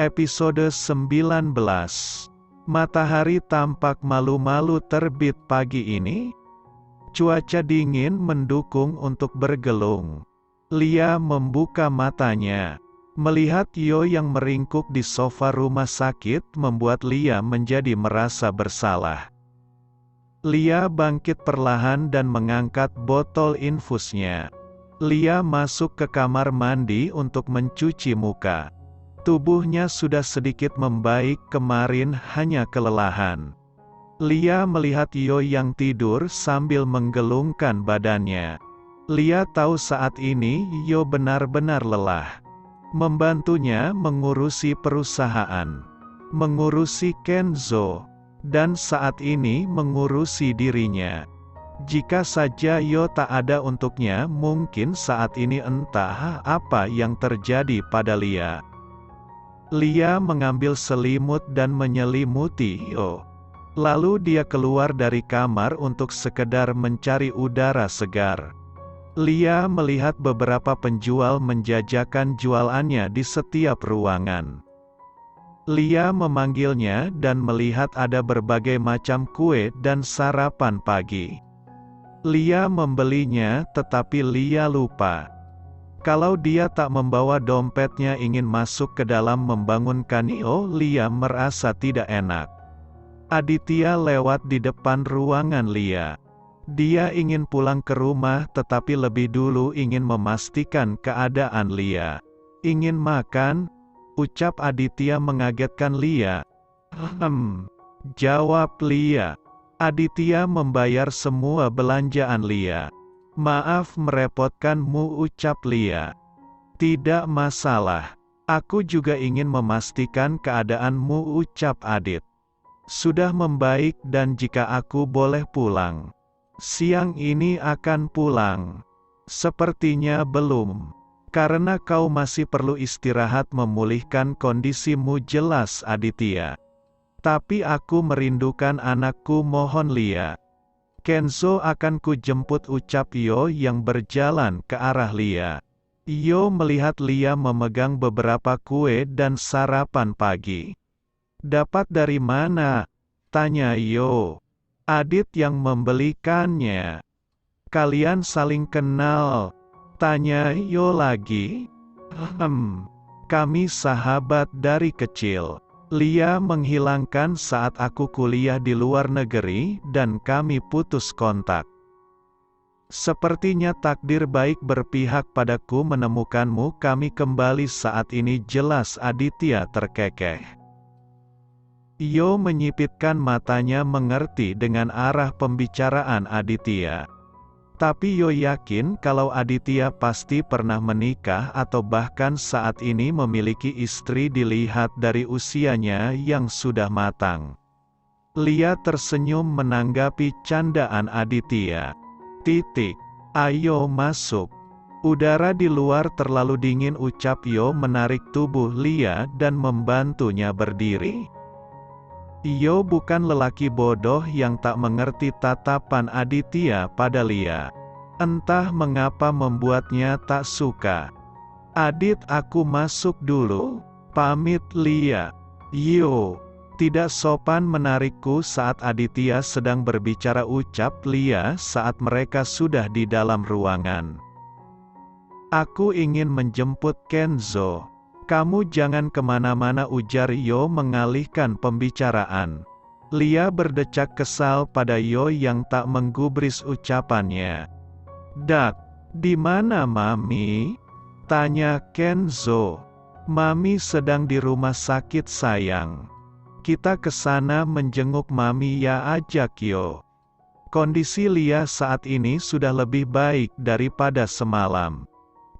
Episode 19. Matahari tampak malu-malu terbit pagi ini. Cuaca dingin mendukung untuk bergelung. Lia membuka matanya. Melihat Yo yang meringkuk di sofa rumah sakit membuat Lia menjadi merasa bersalah. Lia bangkit perlahan dan mengangkat botol infusnya. Lia masuk ke kamar mandi untuk mencuci muka. Tubuhnya sudah sedikit membaik, kemarin hanya kelelahan. Lia melihat Yo yang tidur sambil menggelungkan badannya. Lia tahu saat ini Yo benar-benar lelah. Membantunya mengurusi perusahaan, mengurusi Kenzo, dan saat ini mengurusi dirinya. Jika saja Yo tak ada untuknya, mungkin saat ini entah apa yang terjadi pada Lia. Lia mengambil selimut dan menyelimuti Yo. Lalu dia keluar dari kamar untuk sekedar mencari udara segar. Lia melihat beberapa penjual menjajakan jualannya di setiap ruangan. Lia memanggilnya dan melihat ada berbagai macam kue dan sarapan pagi. Lia membelinya, tetapi Lia lupa. Kalau dia tak membawa dompetnya ingin masuk ke dalam membangunkan Yo, Lia merasa tidak enak. Aditya lewat di depan ruangan Lia. Dia ingin pulang ke rumah tetapi lebih dulu ingin memastikan keadaan Lia. Ingin makan? Ucap Aditya mengagetkan Lia. Jawab Lia. Aditya membayar semua belanjaan Lia. Maaf merepotkanmu, ucap Lia. Tidak masalah. Aku juga ingin memastikan keadaanmu, ucap Adit. Sudah membaik dan jika aku boleh pulang. Siang ini akan pulang. Sepertinya belum. Karena kau masih perlu istirahat memulihkan kondisimu, jelas Aditya. Tapi aku merindukan anakku, mohon Lia. Kenzo akan ku jemput, ucap Yo yang berjalan ke arah Lia. Yo melihat Lia memegang beberapa kue dan sarapan pagi. Dapat dari mana? Tanya Yo. Adit yang membelikannya. Kalian saling kenal? Tanya Yo lagi. Kami sahabat dari kecil. Lia menghilangkan saat aku kuliah di luar negeri dan kami putus kontak. Sepertinya takdir baik berpihak padaku menemukanmu, kami kembali saat ini, jelas Aditya terkekeh. Yo menyipitkan matanya mengerti dengan arah pembicaraan Aditya. Tapi Yo yakin kalau Aditya pasti pernah menikah atau bahkan saat ini memiliki istri dilihat dari usianya yang sudah matang. Lia tersenyum menanggapi candaan Aditya. Ayo masuk. Udara di luar terlalu dingin, ucap Yo menarik tubuh Lia dan membantunya berdiri. Yo bukan lelaki bodoh yang tak mengerti tatapan Aditya pada Lia. Entah mengapa membuatnya tak suka. Adit, aku masuk dulu. Pamit Lia. Yo. Tidak sopan menarikku saat Aditya sedang berbicara, ucap Lia saat mereka sudah di dalam ruangan. Aku ingin menjemput Kenzo. Kamu jangan kemana-mana, ujar Yo mengalihkan pembicaraan. Lia berdecak kesal pada Yo yang tak menggubris ucapannya. Dak, di mana Mami? Tanya Kenzo. Mami sedang di rumah sakit sayang. Kita ke sana menjenguk Mami ya, ajak Yo. Kondisi Lia saat ini sudah lebih baik daripada semalam.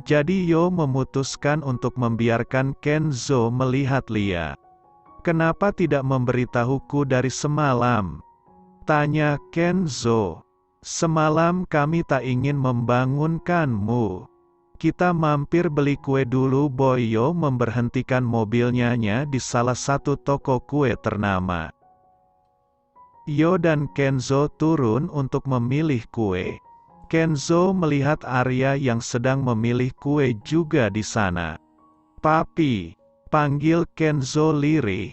Jadi Yo memutuskan untuk membiarkan Kenzo melihat Lia. Kenapa tidak memberitahuku dari semalam? Tanya Kenzo. Semalam kami tak ingin membangunkanmu. Kita mampir beli kue dulu, Boy. Yo memberhentikan mobilnya di salah satu toko kue ternama. Yo dan Kenzo turun untuk memilih kue. Kenzo melihat Arya yang sedang memilih kue juga di sana. Papi, Panggil Kenzo lirih.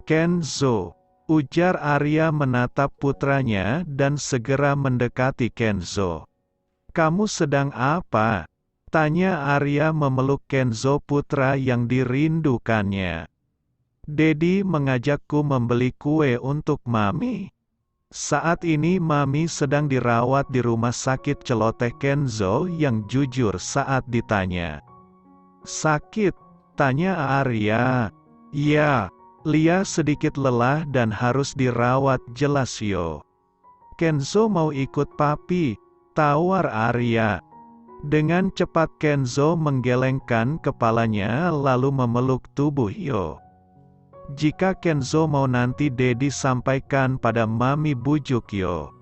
Kenzo, ujar Arya menatap putranya dan segera mendekati Kenzo. Kamu sedang apa? Tanya Arya memeluk Kenzo putra yang dirindukannya. Dedi mengajakku membeli kue untuk Mami. Saat ini Mami sedang dirawat di rumah sakit, celoteh Kenzo yang jujur saat ditanya. Sakit? Tanya Arya. Ya, Lia sedikit lelah dan harus dirawat, jelas yo. Kenzo mau ikut papi, tawar Arya. Dengan cepat Kenzo menggelengkan kepalanya lalu memeluk tubuh Yo. Jika Kenzo mau nanti Dedi sampaikan pada Mami, bujuk Yo.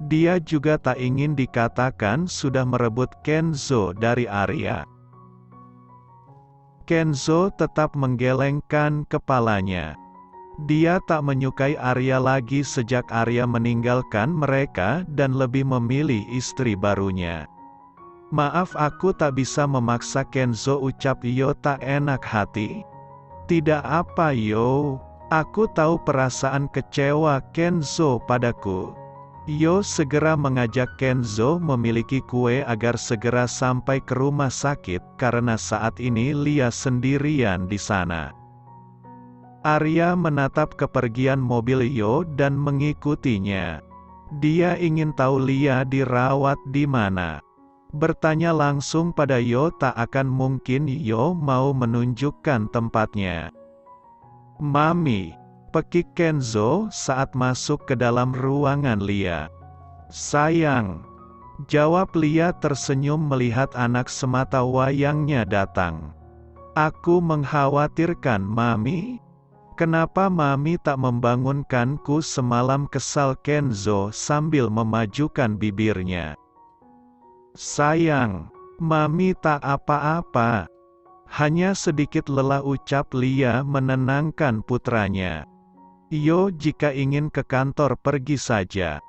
Dia juga tak ingin dikatakan sudah merebut Kenzo dari Arya. Kenzo tetap menggelengkan kepalanya. Dia tak menyukai Arya lagi sejak Arya meninggalkan mereka dan lebih memilih istri barunya. Maaf, aku tak bisa memaksa Kenzo, ucap Yo tak enak hati. Tidak apa Yo, aku tahu perasaan kecewa Kenzo padaku. Yo segera mengajak Kenzo memiliki kue agar segera sampai ke rumah sakit karena saat ini Lia sendirian di sana. Arya menatap kepergian mobil Yo dan mengikutinya. Dia ingin tahu Lia dirawat di mana. Bertanya langsung pada Yo tak akan mungkin Yo mau menunjukkan tempatnya. Mami, pekik Kenzo saat masuk ke dalam ruangan Lia. Sayang, jawab Lia tersenyum melihat anak semata wayangnya datang. Aku mengkhawatirkan Mami. Kenapa Mami tak membangunkanku semalam, kesal Kenzo sambil memajukan bibirnya. Sayang, Mami tak apa-apa. Hanya sedikit lelah, ucap Lia menenangkan putranya. Yo, jika ingin ke kantor pergi saja.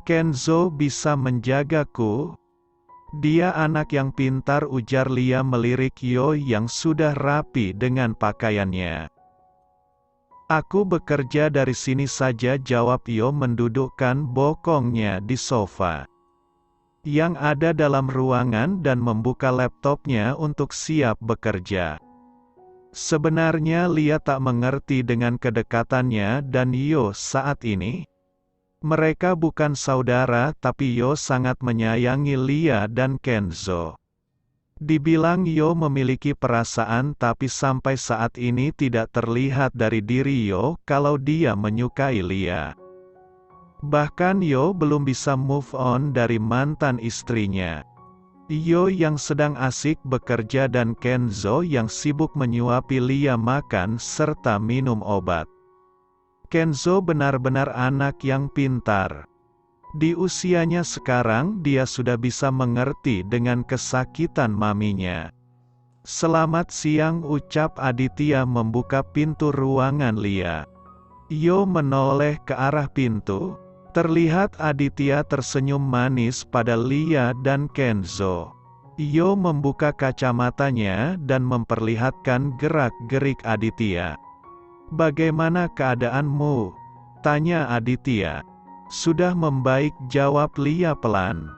Kenzo bisa menjagaku. Dia anak yang pintar, ujar Lia melirik Yo yang sudah rapi dengan pakaiannya. Aku bekerja dari sini saja, jawab Yo mendudukkan bokongnya di sofa yang ada dalam ruangan dan membuka laptopnya untuk siap bekerja. Sebenarnya Lia tak mengerti dengan kedekatannya dan Yo saat ini. Mereka bukan saudara, tapi Yo sangat menyayangi Lia dan Kenzo. Dibilang Yo memiliki perasaan, tapi sampai saat ini tidak terlihat dari diri Yo kalau dia menyukai Lia. Bahkan Yo belum bisa move on dari mantan istrinya. Yo yang sedang asik bekerja dan Kenzo yang sibuk menyuapi Lia makan serta minum obat. Kenzo benar-benar anak yang pintar. Di usianya sekarang dia sudah bisa mengerti dengan kesakitan maminya. Selamat siang, ucap Aditya membuka pintu ruangan Lia. Yo menoleh ke arah pintu. Terlihat Aditya tersenyum manis pada Lia dan Kenzo. Yo membuka kacamatanya dan memperlihatkan gerak-gerik Aditya. Bagaimana keadaanmu? Tanya Aditya. Sudah membaik, jawab Lia pelan.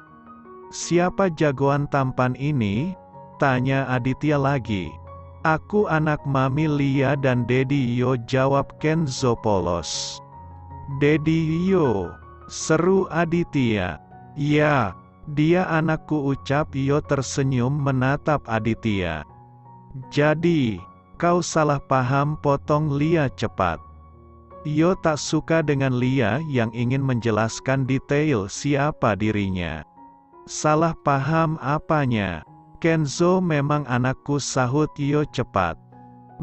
Siapa jagoan tampan ini? Tanya Aditya lagi. Aku anak Mami Lia dan Dedi Yo, jawab Kenzo polos. Dedi Yo, seru Aditya. Ya, dia anakku, ucap Yo tersenyum menatap Aditya. Jadi, kau salah paham, potong Lia cepat. Yo tak suka dengan Lia yang ingin menjelaskan detail siapa dirinya. Salah paham apanya? Kenzo memang anakku, sahut Yo cepat.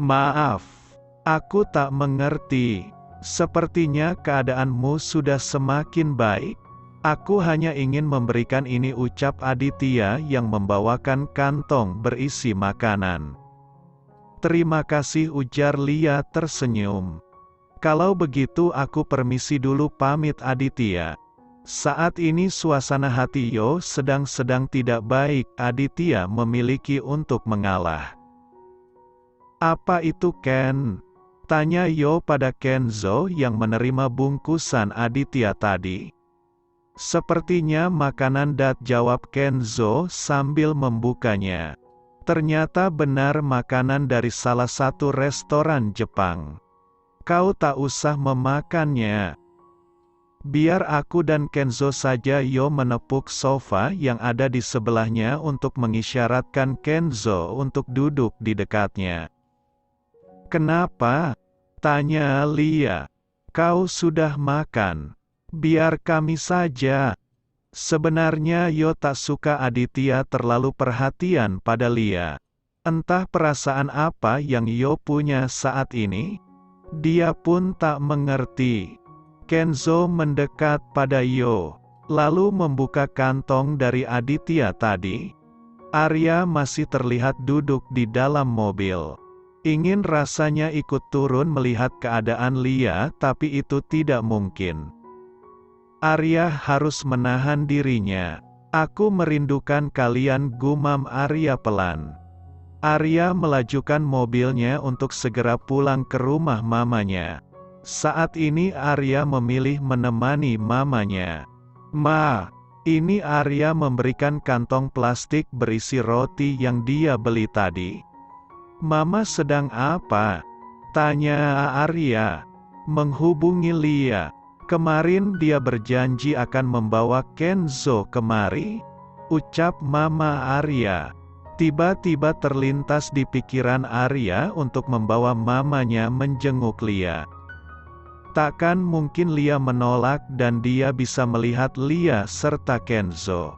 Maaf, aku tak mengerti. Sepertinya keadaanmu sudah semakin baik. Aku hanya ingin memberikan ini, ucap Aditya yang membawakan kantong berisi makanan. Terima kasih, ujar Lia tersenyum. Kalau begitu aku permisi dulu, pamit Aditya. Saat ini suasana hati Yo sedang tidak baik, Aditya memiliki untuk mengalah. Apa itu Ken? Tanya Yo pada Kenzo yang menerima bungkusan Aditya tadi. Sepertinya makanan dat, jawab Kenzo sambil membukanya. Ternyata benar makanan dari salah satu restoran Jepang. Kau tak usah memakannya. Biar aku dan Kenzo saja. Yo menepuk sofa yang ada di sebelahnya untuk mengisyaratkan Kenzo untuk duduk di dekatnya. Kenapa? Tanya Lia. Kau sudah makan. Biar kami saja. Sebenarnya Yo tak suka Aditya terlalu perhatian pada Lia. Entah perasaan apa yang Yo punya saat ini. Dia pun tak mengerti. Kenzo mendekat pada Yo, lalu membuka kantong dari Aditya tadi. Arya masih terlihat duduk di dalam mobil. Ingin rasanya ikut turun melihat keadaan Lia, tapi itu tidak mungkin. Arya harus menahan dirinya. Aku merindukan kalian, gumam Arya pelan. Arya melajukan mobilnya untuk segera pulang ke rumah mamanya. Saat ini Arya memilih menemani mamanya. Ma, ini Arya memberikan kantong plastik berisi roti yang dia beli tadi. Mama sedang apa? Tanya Arya. Menghubungi Lia. Kemarin dia berjanji akan membawa Kenzo kemari. Ucap Mama Arya. Tiba-tiba terlintas di pikiran Arya untuk membawa mamanya menjenguk Lia. Takkan mungkin Lia menolak dan dia bisa melihat Lia serta Kenzo.